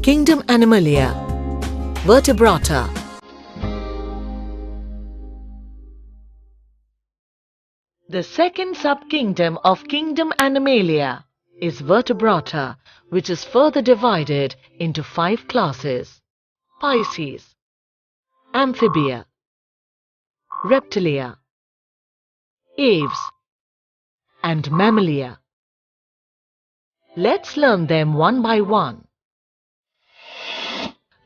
Kingdom Animalia, Vertebrata. The second subkingdom of Kingdom Animalia is Vertebrata, which is further divided into 5 classes: Pisces, Amphibia, Reptilia, Aves, and Mammalia. Let's learn them one by one.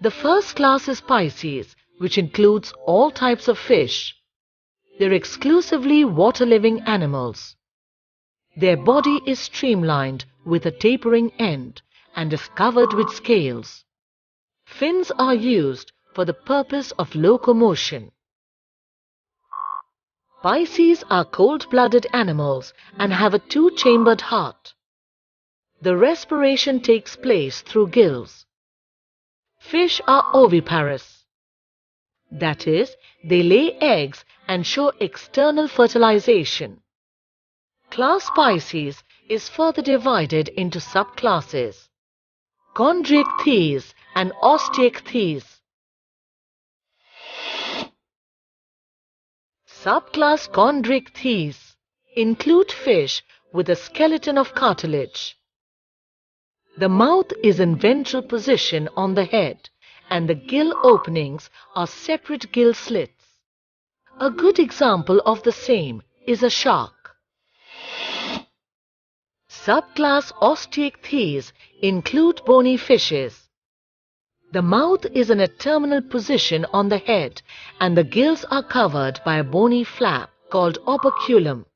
The first class is Pisces, which includes all types of fish. They're exclusively water-living animals. Their body is streamlined with a tapering end and is covered with scales. Fins are used for the purpose of locomotion. Pisces are cold-blooded animals and have a 2-chambered heart. The respiration takes place through gills. Fish are oviparous. That is, they lay eggs and show external fertilization. Class Pisces is further divided into subclasses: Chondriichthyes and Osteichthyes. Subclass Chondriichthyes include fish with a skeleton of cartilage. The mouth is in ventral position on the head, and the gill openings are separate gill slits. A good example of the same is a shark. Subclass Osteichthyes include bony fishes. The mouth is in a terminal position on the head, and the gills are covered by a bony flap called operculum.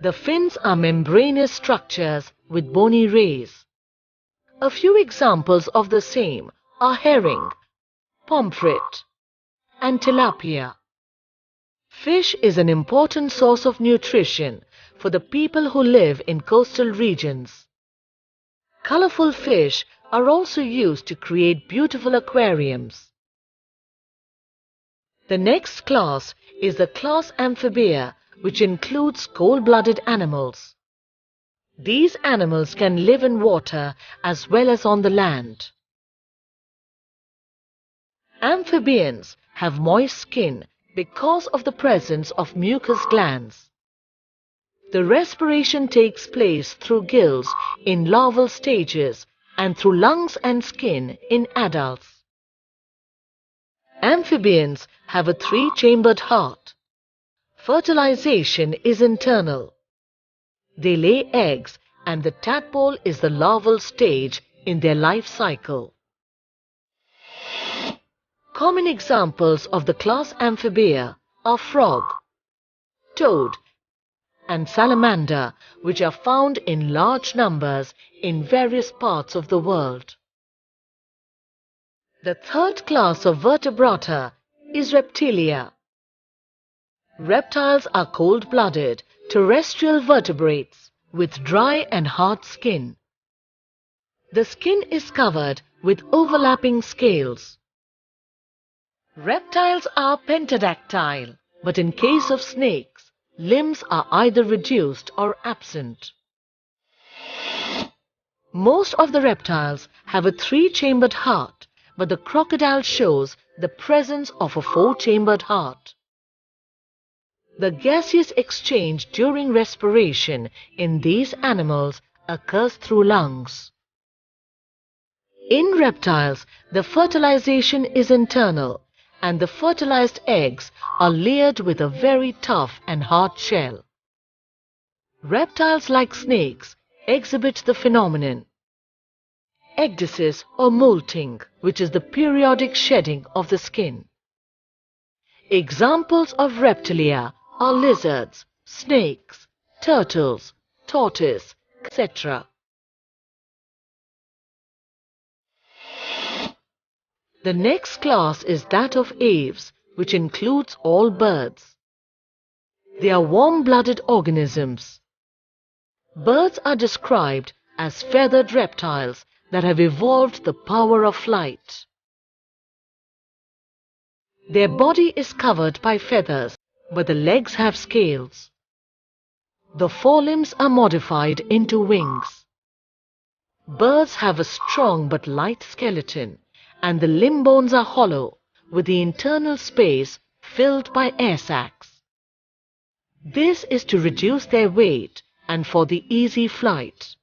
The fins are membranous structures with bony rays. A few examples of the same are herring, pomfret, and tilapia. Fish is an important source of nutrition for the people who live in coastal regions. Colorful fish are also used to create beautiful aquariums. The next class is the class Amphibia, which includes cold-blooded animals. These animals can live in water as well as on the land. Amphibians have moist skin because of the presence of mucous glands. The respiration takes place through gills in larval stages and through lungs and skin in adults. Amphibians have a 3-chambered heart. Fertilization is internal. They lay eggs, and the tadpole is the larval stage in their life cycle. Common examples of the class Amphibia are frog, toad, and salamander, which are found in large numbers in various parts of the world. The third class of Vertebrata is Reptilia. Reptiles are cold-blooded, terrestrial vertebrates with dry and hard skin. The skin is covered with overlapping scales. Reptiles are pentadactyl, but in case of snakes, limbs are either reduced or absent. Most of the reptiles have a 3-chambered heart, but the crocodile shows the presence of a 4-chambered heart. The gaseous exchange during respiration in these animals occurs through lungs. In reptiles, the fertilization is internal, and the fertilized eggs are layered with a very tough and hard shell. Reptiles, like snakes, exhibit the phenomenon ecdysis or molting, which is the periodic shedding of the skin. Examples of Reptilia are lizards, snakes, turtles, tortoise, etc. The next class is that of aves, which includes all birds. They are warm-blooded organisms. Birds are described as feathered reptiles that have evolved the power of flight. Their body is covered by feathers, but the legs have scales. The forelimbs are modified into wings. Birds have a strong but light skeleton, and the limb bones are hollow, with the internal space filled by air sacs. This is to reduce their weight and for the easy flight.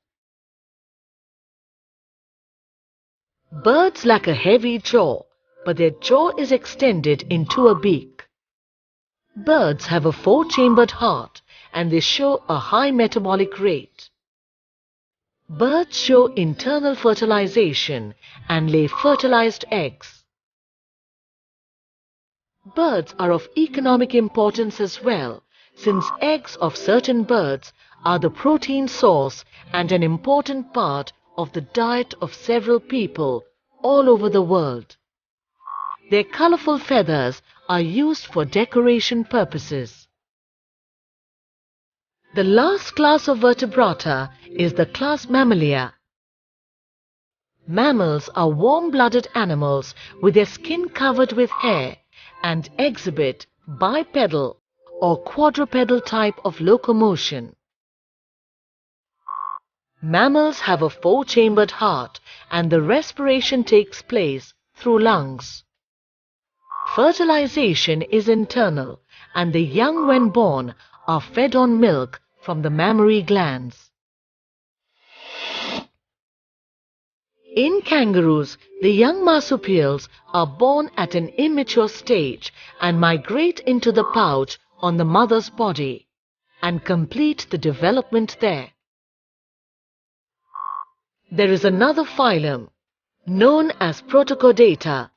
Birds lack a heavy jaw, but their jaw is extended into a beak. Birds have a four-chambered heart, and they show a high metabolic rate. Birds show internal fertilization and lay fertilized eggs. Birds are of economic importance as well, since eggs of certain birds are the protein source and an important part of the diet of several people all over the world. Their colorful feathers are used for decoration purposes. The last class of vertebrata is the class Mammalia. Mammals are warm-blooded animals with their skin covered with hair and exhibit bipedal or quadrupedal type of locomotion. Mammals have a four-chambered heart, and the respiration takes place through lungs. Fertilization is internal, and the young when born are fed on milk from the mammary glands. In kangaroos, the young marsupials are born at an immature stage and migrate into the pouch on the mother's body and complete the development there. There is another phylum, known as Protochordata.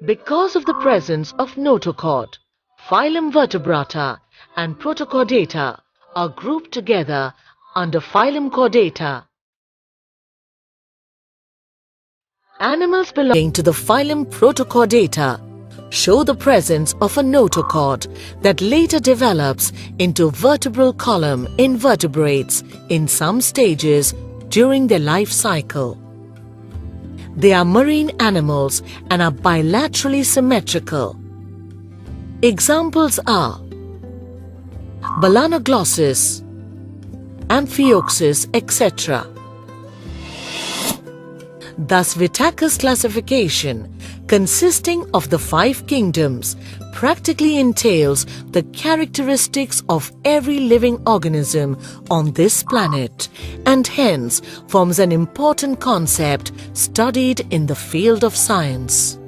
Because of the presence of notochord, phylum Vertebrata and Protochordata are grouped together under phylum Chordata. Animals belonging to the phylum Protochordata show the presence of a notochord that later develops into vertebral column in vertebrates in some stages during their life cycle. They are marine animals and are bilaterally symmetrical. Examples are Balanoglossus, Amphioxus, etc. Thus, Whittaker's classification, consisting of the 5 kingdoms, practically entails the characteristics of every living organism on this planet and hence forms an important concept studied in the field of science.